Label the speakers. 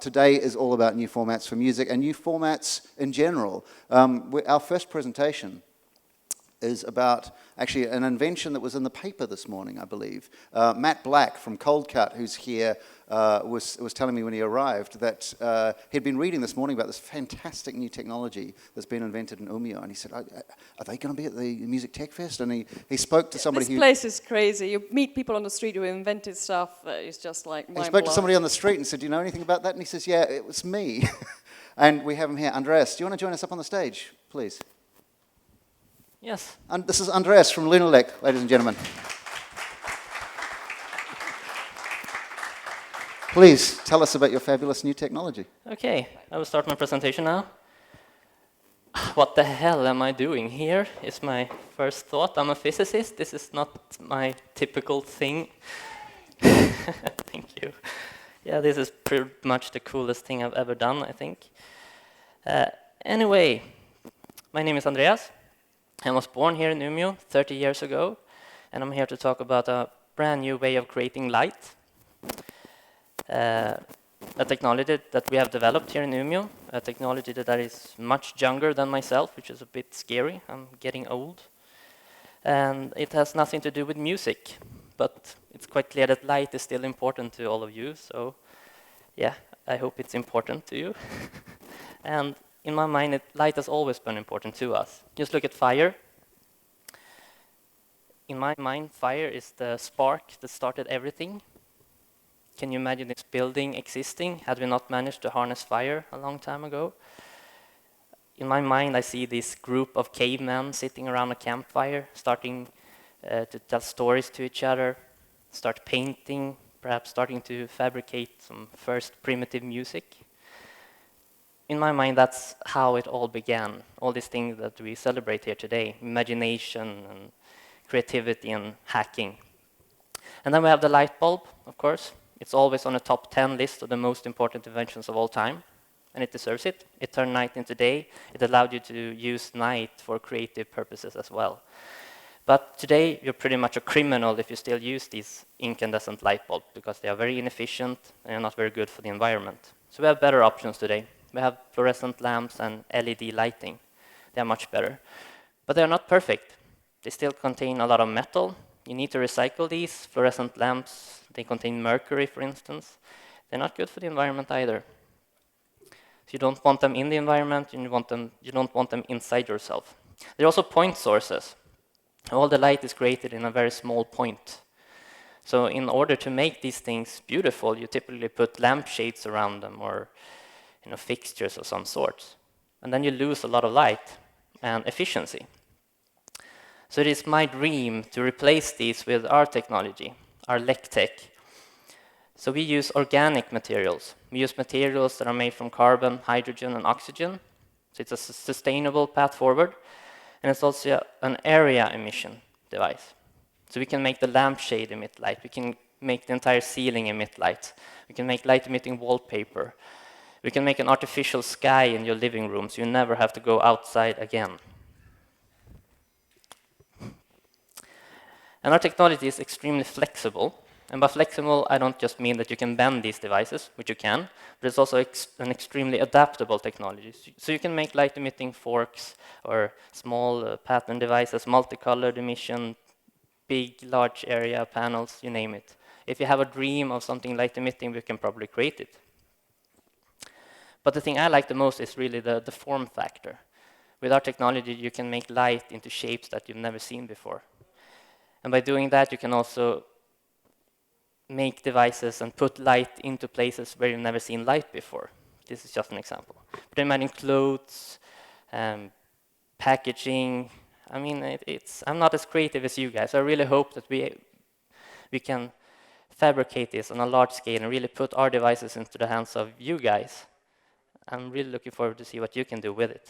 Speaker 1: today is all about new formats for music and new formats in general. Our first presentation is about actually an invention that was in the paper this morning, I believe. Matt Black from Cold Cut, who's here, was telling me when he arrived that he'd been reading this morning about this fantastic new technology that's been invented in Umeå, and he said, are they going to be at the Music Tech Fest? And he spoke to somebody
Speaker 2: This place is crazy. You meet people on the street who invented stuff that is just like mind-blowing.
Speaker 1: He spoke to somebody on the street and said, do you know anything about that? And he says, yeah, it was me. And we have him here. Andreas, do you want to join us up on the stage, please?
Speaker 3: Yes.
Speaker 1: And this is Andreas from LunaLEC, ladies and gentlemen. Please tell us about your fabulous new technology.
Speaker 3: Okay, I will start my presentation now. What the hell am I doing here is my first thought. I'm a physicist. This is not my typical thing. Thank you. Yeah, this is pretty much the coolest thing I've ever done, I think. Anyway, my name is Andreas. I was born here in Umeå 30 years ago, and I'm here to talk about a brand new way of creating light. A technology that we have developed here in Umeå, a technology that is much younger than myself, which is a bit scary. I'm getting old. And it has nothing to do with music, but it's quite clear that light is still important to all of you, so yeah, I hope it's important to you. And in my mind, light has always been important to us. Just look at fire. In my mind, fire is the spark that started everything. Can you imagine this building existing had we not managed to harness fire a long time ago? In my mind, I see this group of cavemen sitting around a campfire, starting to tell stories to each other, start painting, perhaps starting to fabricate some first primitive music. In my mind, that's how it all began. All these things that we celebrate here today, imagination and creativity and hacking. And then we have the light bulb, of course. It's always on the top 10 list of the most important inventions of all time, and it deserves it. It turned night into day. It allowed you to use night for creative purposes as well. But today, you're pretty much a criminal if you still use these incandescent light bulbs, because they are very inefficient and are not very good for the environment. So we have better options today. We have fluorescent lamps and LED lighting. They are much better. But they are not perfect. They still contain a lot of metal. You need to recycle these. Fluorescent lamps, they contain mercury, for instance. They're not good for the environment either. So you don't want them in the environment, you don't want them inside yourself. They're also point sources. All the light is created in a very small point. So in order to make these things beautiful, you typically put lampshades around them or fixtures of some sort. And then you lose a lot of light and efficiency. So it is my dream to replace these with our technology, our LEC tech. So we use organic materials. We use materials that are made from carbon, hydrogen, and oxygen. So it's a sustainable path forward. And it's also an area emission device. So we can make the lampshade emit light. We can make the entire ceiling emit light. We can make light-emitting wallpaper. We can make an artificial sky in your living room, so you never have to go outside again. And our technology is extremely flexible. And by flexible, I don't just mean that you can bend these devices, which you can, but it's also an extremely adaptable technology. So you can make light-emitting forks or small pattern devices, multicolored emission, big, large area panels, you name it. If you have a dream of something light-emitting, we can probably create it. But the thing I like the most is really the form factor. With our technology, you can make light into shapes that you've never seen before. And by doing that, you can also make devices and put light into places where you've never seen light before. This is just an example. But imagine clothes, packaging. I mean, I'm not as creative as you guys. I really hope that we can fabricate this on a large scale and really put our devices into the hands of you guys. I'm really looking forward to see what you can do with it.